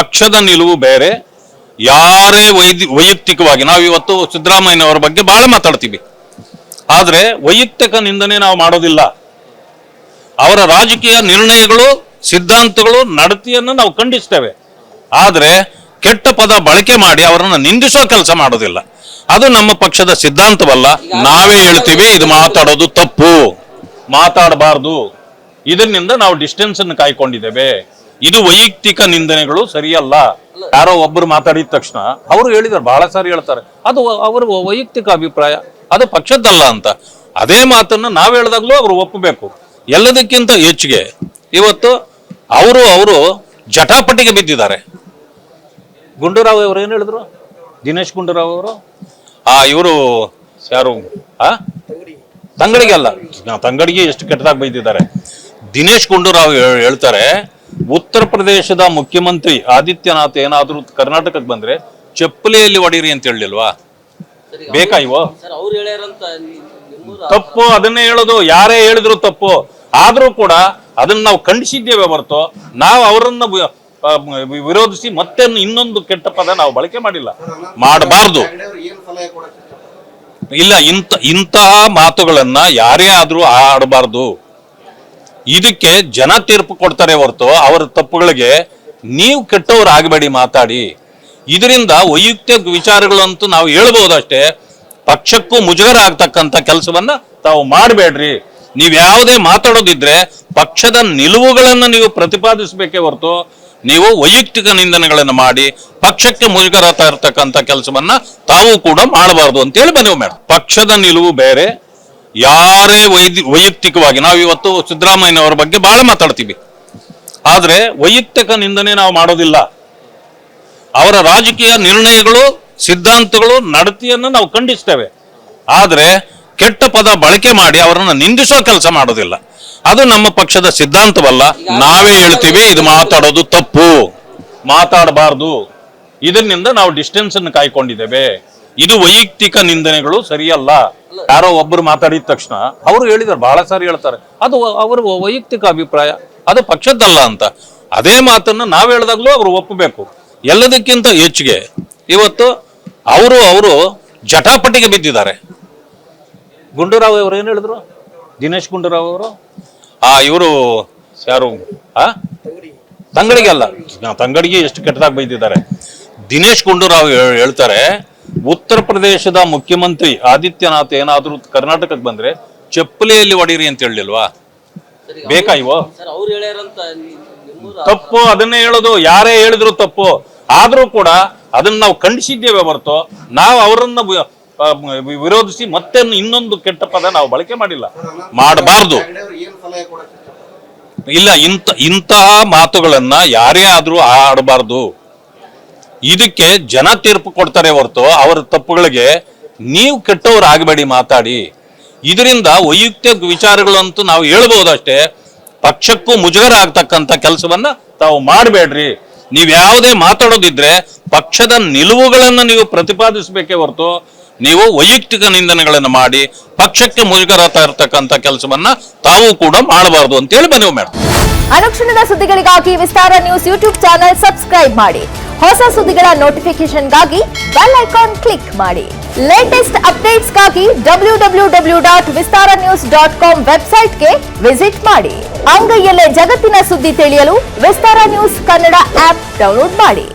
ಪಕ್ಷದ ನಿಲುವು ಬೇರೆ, ಯಾರೇ ವೈಯಕ್ತಿಕವಾಗಿ ನಾವು ಇವತ್ತು ಸಿದ್ದರಾಮಯ್ಯನವರ ಬಗ್ಗೆ ಬಹಳ ಮಾತಾಡ್ತೀವಿ, ಆದ್ರೆ ವೈಯಕ್ತಿಕ ನಿಂದನೆ ನಾವು ಮಾಡೋದಿಲ್ಲ. ಅವರ ರಾಜಕೀಯ ನಿರ್ಣಯಗಳು, ಸಿದ್ಧಾಂತಗಳು, ನಡತೆಯನ್ನು ನಾವು ಖಂಡಿಸ್ತೇವೆ. ಆದ್ರೆ ಕೆಟ್ಟ ಪದ ಬಳಕೆ ಮಾಡಿ ಅವರನ್ನು ನಿಂದಿಸೋ ಕೆಲಸ ಮಾಡೋದಿಲ್ಲ. ಅದು ನಮ್ಮ ಪಕ್ಷದ ಸಿದ್ಧಾಂತವಲ್ಲ. ನಾವೇ ಹೇಳ್ತೀವಿ ಇದು ಮಾತಾಡೋದು ತಪ್ಪು, ಮಾತಾಡಬಾರ್ದು. ಇದರಿಂದ ನಾವು ಡಿಸ್ಟೆನ್ಸ್ ಅನ್ನು ಕಾಯ್ಕೊಂಡಿದ್ದೇವೆ. ಇದು ವೈಯಕ್ತಿಕ ನಿಂದನೆಗಳು ಸರಿಯಲ್ಲ. ಯಾರೋ ಒಬ್ಬರು ಮಾತಾಡಿದ ತಕ್ಷಣ ಅವರು ಹೇಳಿದಾರೆ, ಬಹಳ ಸಾರಿ ಹೇಳ್ತಾರೆ, ಅದು ಅವರ ವೈಯಕ್ತಿಕ ಅಭಿಪ್ರಾಯ, ಅದು ಪಕ್ಷದ್ದಲ್ಲ ಅಂತ. ಅದೇ ಮಾತನ್ನ ನಾವು ಹೇಳಿದಾಗ್ಲೂ ಅವರು ಒಪ್ಪಬೇಕು. ಎಲ್ಲದಕ್ಕಿಂತ ಹೆಚ್ಚಿಗೆ ಇವತ್ತು ಅವರು ಜಟಾಪಟಿಗೆ ಬಿದ್ದಿದ್ದಾರೆ. ಗುಂಡೂರಾವ್ ಅವರು ಏನ್ ಹೇಳಿದ್ರು, ದಿನೇಶ್ ಗುಂಡೂರಾವ್ ಅವರು, ಇವರು ಯಾರು ತಂಗಡಿಗೆ ಅಲ್ಲ, ತಂಗಡಿಗೆ ಎಷ್ಟು ಕೆಟ್ಟದಾಗಿ ಬೈದಿದ್ದಾರೆ. ದಿನೇಶ್ ಗುಂಡೂರಾವ್ ಹೇಳ್ತಾರೆ, ಉತ್ತರ ಪ್ರದೇಶದ ಮುಖ್ಯಮಂತ್ರಿ ಆದಿತ್ಯನಾಥ್ ಏನಾದ್ರೂ ಕರ್ನಾಟಕಕ್ಕೆ ಬಂದ್ರೆ ಚಪ್ಪಲಿಯಲ್ಲಿ ಹೊಡೀರಿ ಅಂತ ಹೇಳಿಲ್ವಾ? ಬೇಕಾ ಇವು? ತಪ್ಪು, ಅದನ್ನೇ ಹೇಳೋದು. ಯಾರೇ ಹೇಳಿದ್ರು ತಪ್ಪು. ಆದ್ರೂ ಕೂಡ ಅದನ್ನ ನಾವು ಖಂಡಿಸಿದ್ದೇವೆ ಹೊರತು ನಾವು ಅವರನ್ನ ವಿರೋಧಿಸಿ ಮತ್ತೆ ಇನ್ನೊಂದು ಕೆಟ್ಟ ಪದ ನಾವು ಬಳಕೆ ಮಾಡಿಲ್ಲ, ಮಾಡಬಾರ್ದು. ಇಲ್ಲ, ಇಂತಹ ಮಾತುಗಳನ್ನ ಯಾರೇ ಆದ್ರೂ ಆಡಬಾರ್ದು. ಇದಕ್ಕೆ ಜನ ತೀರ್ಪು ಕೊಡ್ತಾರೆ ಹೊರತು ಅವರ ತಪ್ಪುಗಳಿಗೆ ನೀವು ಕೆಟ್ಟವ್ರು ಆಗಬೇಡಿ ಮಾತಾಡಿ. ಇದರಿಂದ ವೈಯಕ್ತಿಕ ವಿಚಾರಗಳಂತೂ ನಾವು ಹೇಳ್ಬಹುದಷ್ಟೇ, ಪಕ್ಷಕ್ಕೂ ಮುಜುಗರ ಆಗ್ತಕ್ಕಂಥ ಕೆಲಸವನ್ನ ತಾವು ಮಾಡಬೇಡ್ರಿ. ನೀವು ಯಾವುದೇ ಮಾತಾಡೋದಿದ್ರೆ ಪಕ್ಷದ ನಿಲುವುಗಳನ್ನ ನೀವು ಪ್ರತಿಪಾದಿಸಬೇಕೇ ಹೊರತು ನೀವು ವೈಯಕ್ತಿಕ ನಿಂದನೆಗಳನ್ನು ಮಾಡಿ ಪಕ್ಷಕ್ಕೆ ಮುಜುಗರ ತರ್ತಕ್ಕಂಥ ಕೆಲಸವನ್ನ ತಾವು ಕೂಡ ಮಾಡಬಾರ್ದು ಅಂತೇಳಿ ಮನವಿ ಮಾಡಿ. ಪಕ್ಷದ ನಿಲುವು ಬೇರೆ, ಯಾರೇ ವೈಯಕ್ತಿಕವಾಗಿ ನಾವು ಇವತ್ತು ಸಿದ್ದರಾಮಯ್ಯನವರ ಬಗ್ಗೆ ಬಹಳ ಮಾತಾಡ್ತೀವಿ, ಆದ್ರೆ ವೈಯಕ್ತಿಕ ನಿಂದನೆ ನಾವು ಮಾಡೋದಿಲ್ಲ. ಅವರ ರಾಜಕೀಯ ನಿರ್ಣಯಗಳು, ಸಿದ್ಧಾಂತಗಳು, ನಡತೆಯನ್ನು ನಾವು ಖಂಡಿಸ್ತೇವೆ. ಆದ್ರೆ ಕೆಟ್ಟ ಪದ ಬಳಕೆ ಮಾಡಿ ಅವರನ್ನು ನಿಂದಿಸೋ ಕೆಲಸ ಮಾಡೋದಿಲ್ಲ. ಅದು ನಮ್ಮ ಪಕ್ಷದ ಸಿದ್ಧಾಂತವಲ್ಲ. ನಾವೇ ಹೇಳ್ತೀವಿ ಇದು ಮಾತಾಡೋದು ತಪ್ಪು, ಮಾತಾಡಬಾರ್ದು. ಇದರಿಂದ ನಾವು ಡಿಸ್ಟೆನ್ಸ್ ಅನ್ನು ಕಾಯ್ಕೊಂಡಿದ್ದೇವೆ. ಇದು ವೈಯಕ್ತಿಕ ನಿಂದನೆಗಳು ಸರಿಯಲ್ಲ. ಯಾರೋ ಒಬ್ಬರು ಮಾತಾಡಿದ ತಕ್ಷಣ ಅವರು ಹೇಳಿದಾರೆ, ಬಹಳ ಸಾರಿ ಹೇಳ್ತಾರೆ, ಅದು ಅವರ ವೈಯಕ್ತಿಕ ಅಭಿಪ್ರಾಯ, ಅದು ಪಕ್ಷದ್ದಲ್ಲ ಅಂತ. ಅದೇ ಮಾತನ್ನ ನಾವು ಹೇಳಿದಾಗ್ಲೂ ಅವರು ಒಪ್ಪಬೇಕು. ಎಲ್ಲದಕ್ಕಿಂತ ಹೆಚ್ಚಿಗೆ ಇವತ್ತು ಅವರು ಜಟಾಪಟಿಗೆ ಬಿದ್ದಿದ್ದಾರೆ. ಗುಂಡೂರಾವ್ ಅವರು ಏನ್ ಹೇಳಿದ್ರು, ದಿನೇಶ್ ಗುಂಡೂರಾವ್ ಅವರು, ಇವರು ಯಾರು ತಂಗಡಿಗೆ ಅಲ್ಲ, ತಂಗಡಿಗೆ ಎಷ್ಟು ಕೆಟ್ಟದಾಗಿ ಬೈದಿದ್ದಾರೆ. ದಿನೇಶ್ ಗುಂಡೂರಾವ್ ಹೇಳ್ತಾರೆ, ಉತ್ತರ ಪ್ರದೇಶದ ಮುಖ್ಯಮಂತ್ರಿ ಆದಿತ್ಯನಾಥ್ ಏನಾದ್ರೂ ಕರ್ನಾಟಕಕ್ಕೆ ಬಂದ್ರೆ ಚಪ್ಪಲಿಯಲ್ಲಿ ಹೊಡೀರಿ ಅಂತ ಹೇಳಿಲ್ವಾ? ಬೇಕಾ ಇವು? ತಪ್ಪು, ಅದನ್ನೇ ಹೇಳೋದು. ಯಾರೇ ಹೇಳಿದ್ರು ತಪ್ಪು. ಆದ್ರೂ ಕೂಡ ಅದನ್ನ ನಾವು ಖಂಡಿಸಿದ್ದೇವೆ ಹೊರತು ನಾವು ಅವರನ್ನ ವಿರೋಧಿಸಿ ಮತ್ತೆ ಇನ್ನೊಂದು ಕೆಟ್ಟ ಪದ ನಾವು ಬಳಕೆ ಮಾಡಿಲ್ಲ, ಮಾಡಬಾರ್ದು. ಇಲ್ಲ, ಇಂತಹ ಮಾತುಗಳನ್ನ ಯಾರೇ ಆದ್ರೂ ಆಡಬಾರ್ದು. ಇದಕ್ಕೆ ಜನ ತೀರ್ಪು ಕೊಡ್ತಾರೆ ಹೊರತು ಅವರ ತಪ್ಪುಗಳಿಗೆ ನೀವು ಕೆಟ್ಟವ್ರು ಆಗಬೇಡಿ ಮಾತಾಡಿ. ಇದರಿಂದ ವೈಯಕ್ತಿಕ ವಿಚಾರಗಳಂತೂ ನಾವು ಹೇಳ್ಬಹುದಷ್ಟೇ, ಪಕ್ಷಕ್ಕೂ ಮುಜುಗರ ಆಗ್ತಕ್ಕಂಥ ಕೆಲಸವನ್ನ ತಾವು ಮಾಡಬೇಡ್ರಿ. ನೀವು ಯಾವುದೇ ಮಾತಾಡೋದಿದ್ರೆ ಪಕ್ಷದ ನಿಲುವುಗಳನ್ನ ನೀವು ಪ್ರತಿಪಾದಿಸಬೇಕೇ ಹೊರತು ನೀವು ವೈಯಕ್ತಿಕ ನಿಂದನೆಗಳನ್ನು ಮಾಡಿ ಪಕ್ಷಕ್ಕೆ ಮುಜುಗರ ತರ್ತಕ್ಕಂಥ ಕೆಲಸವನ್ನ ತಾವು ಕೂಡ ಮಾಡಬಾರ್ದು ಅಂತೇಳಿ ಮನವಿ ಮಾಡಿ. ಅನುಕ್ಷಣದ ಸುದ್ದಿಗಳಿಗಾಗಿ ವಿಸ್ತಾರ ನ್ಯೂಸ್ ಯೂಟ್ಯೂಬ್ ಚಾನೆಲ್ ಸಬ್ಸ್ಕ್ರೈಬ್ ಮಾಡಿ. ಹೊಸ ಸುದ್ದಿಗಳ ನೋಟಿಫಿಕೇಶನ್ಗಾಗಿ ಬೆಲ್ ಐಕಾನ್ ಕ್ಲಿಕ್ ಮಾಡಿ. ಲೇಟೆಸ್ಟ್ ಅಪ್ಡೇಟ್ಸ್ಗಾಗಿ www.vistaranews.com ವೆಬ್ಸೈಟ್ಗೆ ವಿಸಿಟ್ ಮಾಡಿ. ಅಂಗೈಯಲ್ಲೇ ಜಗತ್ತಿನ ಸುದ್ದಿ ತಿಳಿಯಲು ವಿಸ್ತಾರ ನ್ಯೂಸ್ ಕನ್ನಡ ಆಪ್ ಡೌನ್ಲೋಡ್ ಮಾಡಿ.